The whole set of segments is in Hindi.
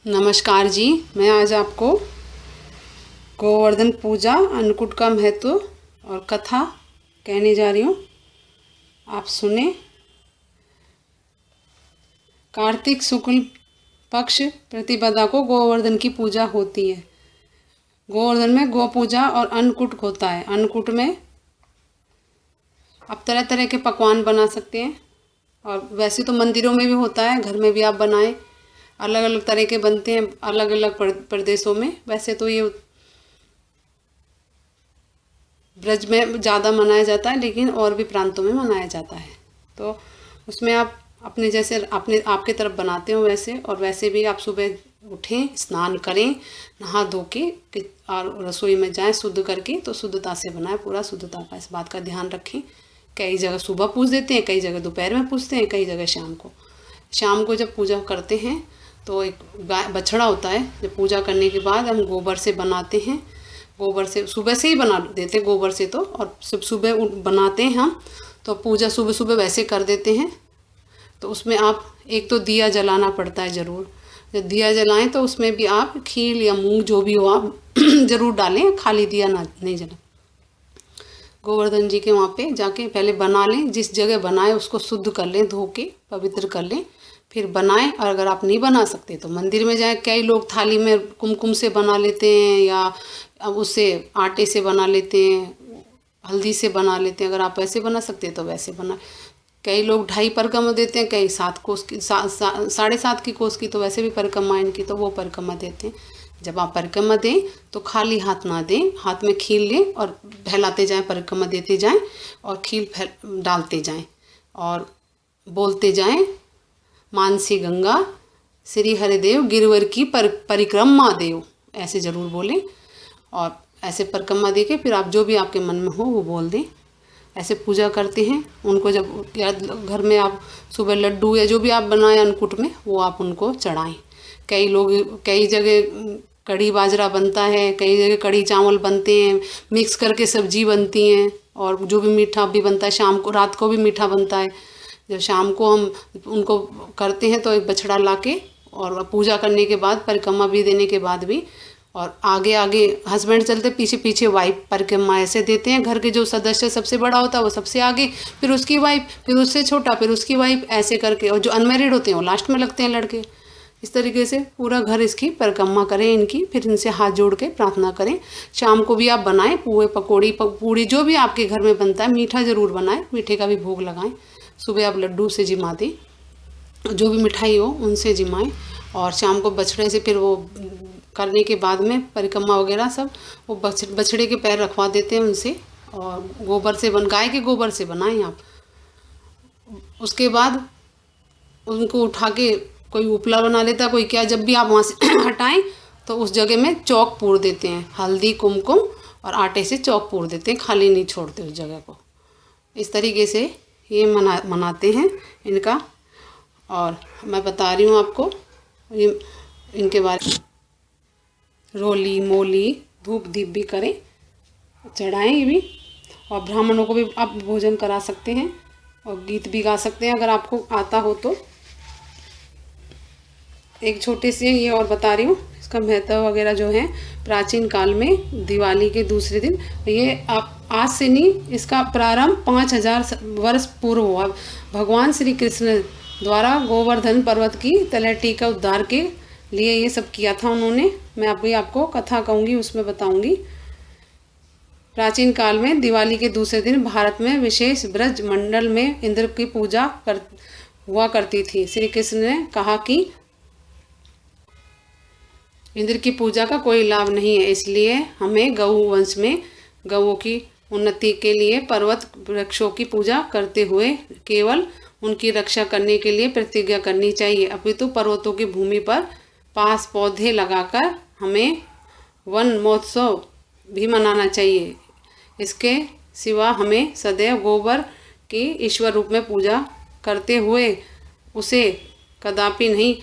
नमस्कार जी। मैं आज आपको गोवर्धन पूजा अन्नकूट का महत्व और कथा कहने जा रही हूँ। आप सुने। कार्तिक शुक्ल पक्ष प्रतिपदा को गोवर्धन की पूजा होती है। गोवर्धन में गौ पूजा और अन्नकूट होता है। अन्नकूट में आप तरह तरह के पकवान बना सकते हैं, और वैसे तो मंदिरों में भी होता है, घर में भी आप बनाएं। अलग अलग तरह के बनते हैं अलग अलग प्रदेशों में। वैसे तो ये ब्रज में ज़्यादा मनाया जाता है, लेकिन और भी प्रांतों में मनाया जाता है। तो उसमें आप अपने जैसे अपने आपके तरफ बनाते हो वैसे, और वैसे भी आप सुबह उठें, स्नान करें, नहा धो के और रसोई में जाएं शुद्ध करके। तो शुद्धता से बनाएं, पूरा शुद्धता का इस बात का ध्यान रखें। कई जगह सुबह पूज देते हैं, कई जगह दोपहर में पूजते हैं, कई जगह शाम को। शाम को जब पूजा करते हैं तो एक बछड़ा होता है, जब पूजा करने के बाद हम गोबर से बनाते हैं। गोबर से सुबह से ही बना देते हैं गोबर से तो, और सब सुबह बनाते हैं हम। तो पूजा सुबह सुबह वैसे कर देते हैं। तो उसमें आप एक तो दिया जलाना पड़ता है ज़रूर। जब दिया जलाएं तो उसमें भी आप खीर या मूंग जो भी हो आप ज़रूर डालें, खाली दिया ना नहीं जला। गोवर्धन जी के वहाँ पे जाके पहले बना लें, जिस जगह बनाए उसको शुद्ध कर लें, धो के पवित्र कर लें, फिर बनाएं। और अगर आप नहीं बना सकते तो मंदिर में जाएं। कई लोग थाली में कुमकुम से बना लेते हैं, या उससे आटे से बना लेते हैं, हल्दी से बना लेते हैं। अगर आप वैसे बना सकते हैं तो वैसे बना। कई लोग 2.5 परिक्रमा देते हैं, कई 7 कोस की 7.5 की कोस की, तो वैसे भी परिक्रमा इनकी, तो वो परिक्रमा देते हैं। जब आप परिक्रमा दें तो खाली हाथ ना दें, हाथ में खील लें और फैलाते जाएं, परिक्रमा देते जाएं और खील डालते जाएं और बोलते जाएं, मानसी गंगा श्री हरिदेव गिरवर की परिक्रमा देव, ऐसे ज़रूर बोलें। और ऐसे परिक्रमा दे के फिर आप जो भी आपके मन में हो वो बोल दें। ऐसे पूजा करते हैं उनको। जब या घर में आप सुबह लड्डू या जो भी आप बनाएं अन्नकूट में, वो आप उनको चढ़ाएं। कई जगह कढ़ी बाजरा बनता है, कई जगह कढ़ी चावल बनते हैं, मिक्स करके सब्जी बनती हैं, और जो भी मीठा भी बनता है शाम को, रात को भी मीठा बनता है। जब शाम को हम उनको करते हैं तो एक बछड़ा लाके, और पूजा करने के बाद परिक्रमा भी देने के बाद भी, और आगे आगे हस्बैंड चलते, पीछे पीछे वाइफ परिक्रमा ऐसे देते हैं। घर के जो सदस्य सबसे बड़ा होता है वो सबसे आगे, फिर उसकी वाइफ, फिर उससे छोटा, फिर उसकी वाइफ, ऐसे करके। और जो अनमैरिड होते हैं वो लास्ट में लगते हैं लड़के। इस तरीके से पूरा घर इसकी परिक्रमा करें इनकी, फिर इनसे हाथ जोड़ के प्रार्थना करें। शाम को भी आप बनाएं पुए पकौड़ी पूड़ी जो भी आपके घर में बनता है, मीठा ज़रूर बनाएं, मीठे का भी भोग लगाएं। सुबह आप लड्डू से जिमा दें, जो भी मिठाई हो उनसे जिमाएं। और शाम को बछड़े से फिर वो करने के बाद में परिक्रमा वगैरह सब, वो बछड़े के पैर रखवा देते हैं उनसे, और गोबर से गाय के गोबर से बनाएं आप। उसके बाद उनको उठा के कोई उपला बना लेता है, कोई क्या। जब भी आप वहाँ से हटाएं तो उस जगह में चौक पूर देते हैं, हल्दी कुमकुम और आटे से चौक पूर देते हैं, खाली नहीं छोड़ते उस जगह को। इस तरीके से ये मनाते हैं इनका। और मैं बता रही हूँ आपको ये इनके बारे में। रोली मोली धूप दीप भी करें, चढ़ाएं ये भी, और ब्राह्मणों को भी आप भोजन करा सकते हैं, और गीत भी गा सकते हैं अगर आपको आता हो तो। एक छोटे से ये और बता रही हूँ इसका महत्व वगैरह जो है। प्राचीन काल में दिवाली के दूसरे दिन, ये आप आज से नहीं, इसका प्रारंभ 5000 वर्ष पूर्व हुआ। भगवान श्री कृष्ण द्वारा गोवर्धन पर्वत की तलहटी का उद्धार के लिए ये सब किया था उन्होंने। मैं आपको कथा कहूँगी, उसमें बताऊँगी। प्राचीन काल में दिवाली के दूसरे दिन भारत में विशेष ब्रज मंडल में इंद्र की पूजा हुआ करती थी। श्री कृष्ण ने कहा कि इंद्र की पूजा का कोई लाभ नहीं है, इसलिए हमें गौ वंश में गौओं की उन्नति के लिए पर्वत वृक्षों की पूजा करते हुए केवल उनकी रक्षा करने के लिए प्रतिज्ञा करनी चाहिए। अपितु पर्वतों की भूमि पर पास पौधे लगाकर हमें वन महोत्सव भी मनाना चाहिए। इसके सिवा हमें सदैव गोबर की ईश्वर रूप में पूजा करते हुए उसे कदापि नहीं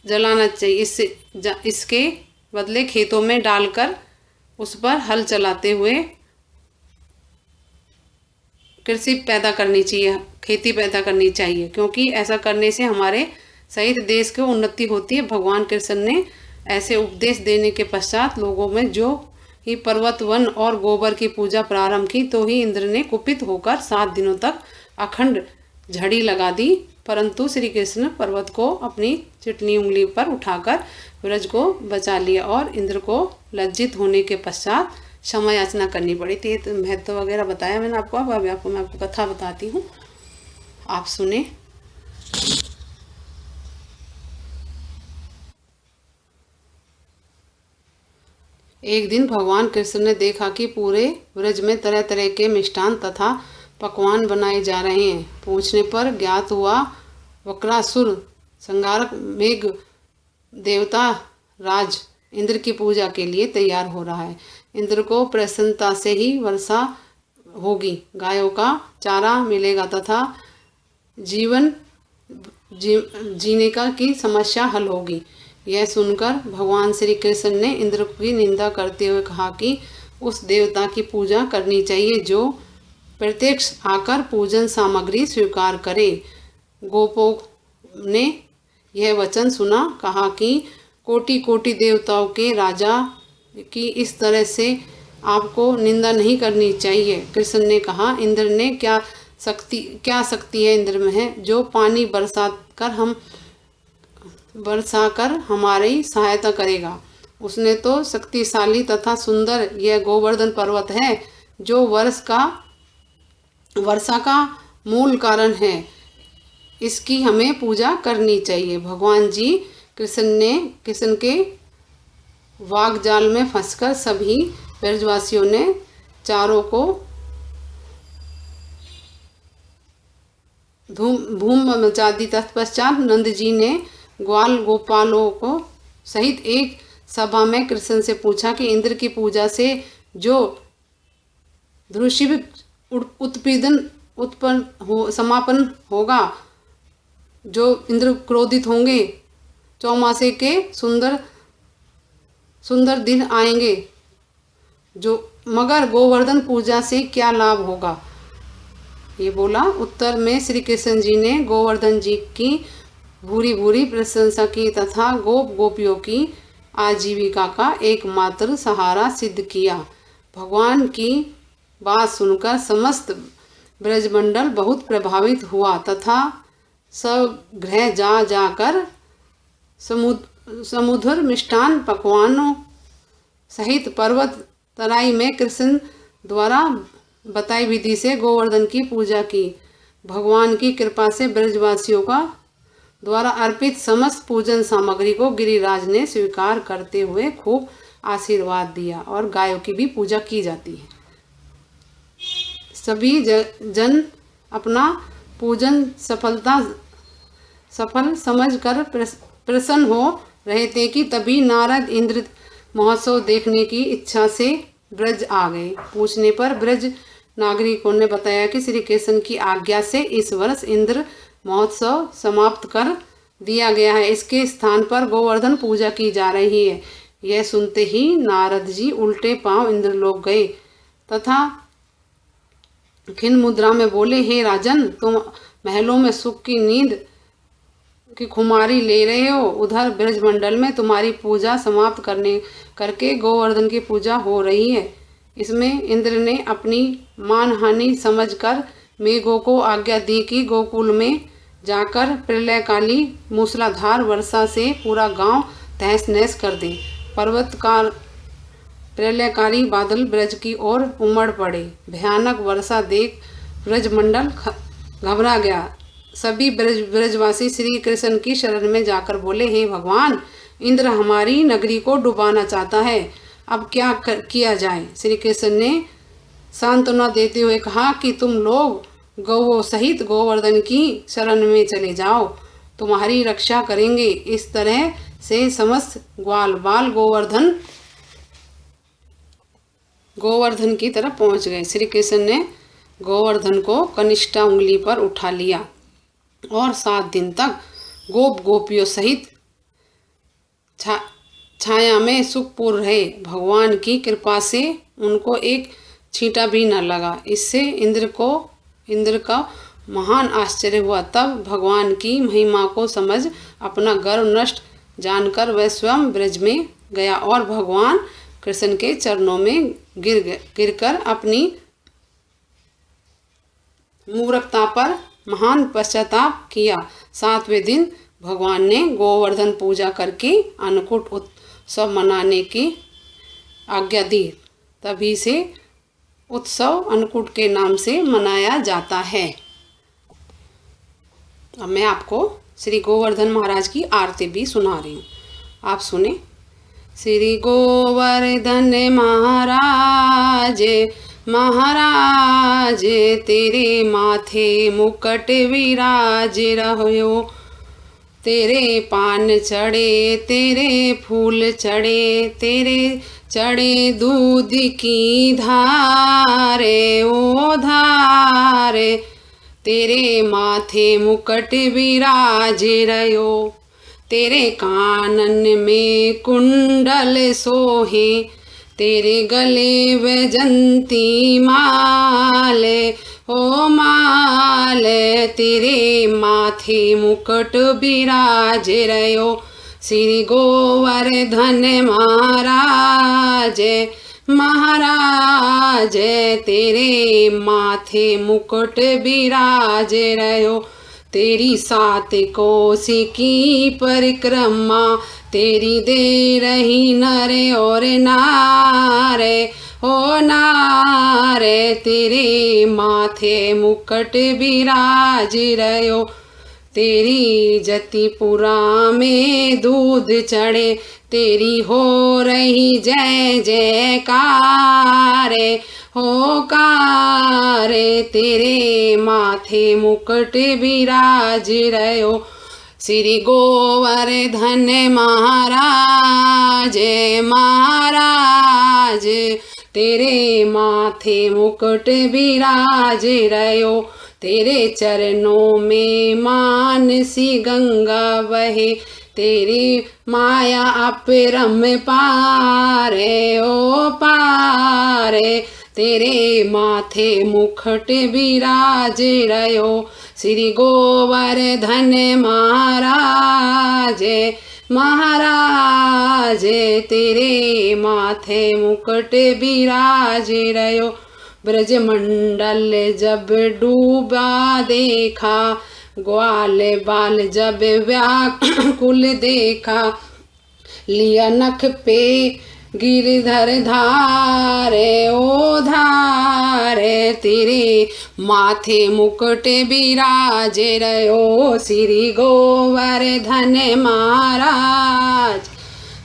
जलाना चाहिए। इसके बदले खेतों में डालकर उस पर हल चलाते हुए कृषि पैदा करनी चाहिए, खेती पैदा करनी चाहिए, क्योंकि ऐसा करने से हमारे सहित देश की उन्नति होती है। भगवान कृष्ण ने ऐसे उपदेश देने के पश्चात लोगों में जो ही पर्वत वन और गोबर की पूजा प्रारंभ की, तो ही इंद्र ने कुपित होकर 7 दिनों तक अखंड झड़ी लगा दी। परंतु श्री कृष्ण पर्वत को अपनी चिटनी उंगली पर उठाकर ब्रज को बचा लिया और इंद्र को लज्जित होने के पश्चात क्षमा याचना करनी पड़ी थी। तो महत्व वगैरह बताया मैंने आपको। अब मैं आपको कथा बताती हूँ, आप सुने। एक दिन भगवान कृष्ण ने देखा कि पूरे ब्रज में तरह तरह के मिष्ठान तथा पकवान बनाए जा रहे हैं। पूछने पर ज्ञात हुआ वक्रासुर संहारक मेघ देवता राज इंद्र की पूजा के लिए तैयार हो रहा है। इंद्र को प्रसन्नता से ही वर्षा होगी, गायों का चारा मिलेगा तथा जीने का की समस्या हल होगी। यह सुनकर भगवान श्री कृष्ण ने इंद्र की निंदा करते हुए कहा कि उस देवता की पूजा करनी चाहिए जो प्रत्यक्ष आकर पूजन सामग्री स्वीकार करे। गोपों ने यह वचन सुना, कहा कि कोटि कोटि देवताओं के राजा की इस तरह से आपको निंदा नहीं करनी चाहिए। कृष्ण ने कहा, इंद्र ने क्या शक्ति है इंद्र में है, जो पानी बरसाकर हमारी सहायता करेगा। उसने तो शक्तिशाली तथा सुंदर यह गोवर्धन पर्वत है जो वर्षा का मूल कारण है। इसकी हमें पूजा करनी चाहिए। भगवान जी कृष्ण के वाग्जाल में फंसकर सभी ब्रजवासियों ने चारों को धूम मचा दी। तत्पश्चात नंद जी ने ग्वाल गोपालों को सहित एक सभा में कृष्ण से पूछा कि इंद्र की पूजा से जो ध्रुशिव समापन होगा, जो इंद्र क्रोधित होंगे, चौमासे के सुंदर दिन आएंगे, मगर गोवर्धन पूजा से क्या लाभ होगा, ये बोला। उत्तर में श्री कृष्ण जी ने गोवर्धन जी की भूरी भूरी प्रशंसा की तथा गोपियों की आजीविका का एकमात्र सहारा सिद्ध किया। भगवान की बात सुनकर समस्त ब्रजमंडल बहुत प्रभावित हुआ तथा सब गृह जाकर समुद्र मिष्ठान पकवानों सहित पर्वत तराई में कृष्ण द्वारा बताई विधि से गोवर्धन की पूजा की। भगवान की कृपा से ब्रजवासियों का द्वारा अर्पित समस्त पूजन सामग्री को गिरिराज ने स्वीकार करते हुए खूब आशीर्वाद दिया और गायों की भी पूजा की जाती है। सभी जन अपना पूजन सफल समझकर प्रसन्न हो रहे थे कि तभी नारद इंद्र महोत्सव देखने की इच्छा से ब्रज आ गए। पूछने पर ब्रज नागरिकों ने बताया कि श्री कृष्ण की आज्ञा से इस वर्ष इंद्र महोत्सव समाप्त कर दिया गया है। इसके स्थान पर गोवर्धन पूजा की जा रही है। यह सुनते ही नारद जी उल्टे पांव इंद्रलोक गए तथा खिन्न मुद्रा में बोले, हे राजन, तुम महलों में सुख की नींद की खुमारी ले रहे हो, उधर ब्रजमंडल में तुम्हारी पूजा समाप्त करके गोवर्धन की पूजा हो रही है। इसमें इंद्र ने अपनी मानहानि समझकर मेघों को आज्ञा दी कि गोकुल में जाकर प्रलयकाली मूसलाधार वर्षा से पूरा गांव तहस नहस कर दे। पर्वतकार प्रलयकारी बादल ब्रज की ओर उमड़ पड़े। भयानक वर्षा देख ब्रजमंडल घबरा गया। सभी ब्रजवासी श्री कृष्ण की शरण में जाकर बोले, हे भगवान, इंद्र हमारी नगरी को डुबाना चाहता है, अब क्या किया जाए। श्री कृष्ण ने सांत्वना देते हुए कहा कि तुम लोग गौओं सहित गोवर्धन की शरण में चले जाओ, तुम्हारी रक्षा करेंगे। इस तरह से समस्त ग्वाल बाल गोवर्धन की तरफ पहुंच गए। श्री कृष्ण ने गोवर्धन को कनिष्ठा उंगली पर उठा लिया और 7 दिन तक गोपियों सहित छाया में सुखपूर्ण रहे। भगवान की कृपा से उनको एक छींटा भी न लगा। इससे इंद्र का महान आश्चर्य हुआ। तब भगवान की महिमा को समझ अपना गर्व नष्ट जानकर वह स्वयं ब्रज में गया और भगवान कृष्ण के चरणों में गिरकर अपनी मूर्खता पर महान पश्चाताप किया। 7वें दिन भगवान ने गोवर्धन पूजा करके अन्नकूट उत्सव मनाने की आज्ञा दी। तभी से उत्सव अन्नकूट के नाम से मनाया जाता है। अब मैं आपको श्री गोवर्धन महाराज की आरती भी सुना रही हूँ, आप सुने। श्री गोवर्धन महाराज महाराज तेरे माथे मुकुट विराज रहो, तेरे पान चढ़े तेरे फूल चढ़े, तेरे चढ़े दूध की धारे ओ धारे, तेरे माथे मुकुट विराज रहो, तेरे कानन में कुंडल सोहे, तेरे गले वैजंती माले ओ माले, तेरे माथे मुकुट विराज रहो। श्री गोवर्धन महाराज महाराज तेरे माथे मुकुट विराज रहो, तेरी 7 कोस की परिक्रमा, तेरी दे रही नर और नारे ओ नारे, तेरे माथे मुकुट विराज रहो, तेरी जतिपुरा में दूध चढ़े, तेरी हो रही जय जयकार हो कारे, तेरे माथे मुकुट विराज रहो। श्री गोवर्धन महाराज महाराज तेरे माथे मुकुट विराज रहो, तेरे चरणों में मानसी गंगा बहे, तेरी माया अपरम पारे ओ पारे, तेरे माथे मुकुट विराज रहो। श्री गोवर्धन महाराज महाराज तेरे माथे मुकुट विराज रहो। ब्रजमंडल जब डूबा देखा, ग्वाल बाल जब व्याकुल देखा, लिया नख पे गिरधर धारे ओ धारे, तेरे माथे मुकुट विराज रहो। श्री गोवर्धन महाराज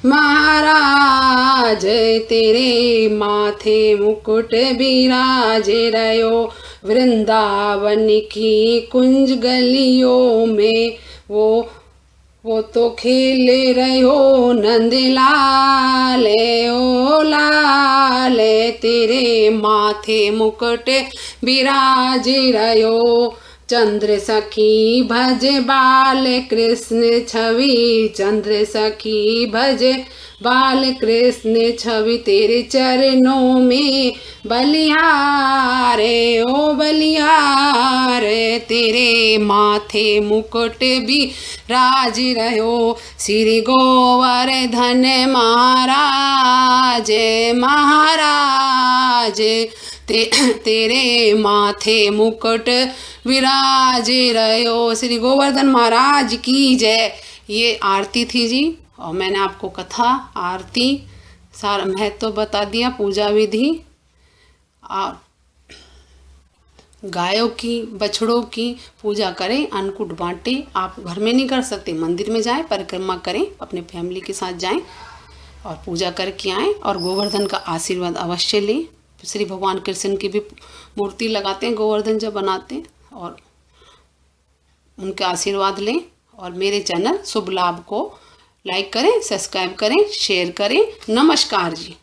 महाराज तेरे माथे मुकुट विराज रहो। वृंदावन की कुंज गलियों में वो तो खेल रहो नंद लाले ओ लाले, तेरे माथे मुकुट विराज रहो। चंद्र सखी भज बाल कृष्ण छवि, चंद्र सखी भज बाल कृष्ण छवि, तेरे चरणों में बलिहारे ओ बलिहारे, तेरे माथे मुकुट विराज रहो। श्री गोवर्धन महाराज महाराज तेरे माथे मुकुट विराज रहो। श्री गोवर्धन महाराज की जय। ये आरती थी जी, और मैंने आपको कथा आरती सारा महत्व बता दिया, पूजा विधि, और गायों की बछड़ों की पूजा करें, अन्नकूट बांटें। आप घर में नहीं कर सकते, मंदिर में जाएं, परिक्रमा करें, अपने फैमिली के साथ जाएं और पूजा करके आएं, और गोवर्धन का आशीर्वाद अवश्य लें। श्री भगवान कृष्ण की भी मूर्ति लगाते हैं गोवर्धन जब बनाते हैं, और उनके आशीर्वाद लें। और मेरे चैनल शुभ लाभ को लाइक करें, सब्सक्राइब करें, शेयर करें। नमस्कार जी।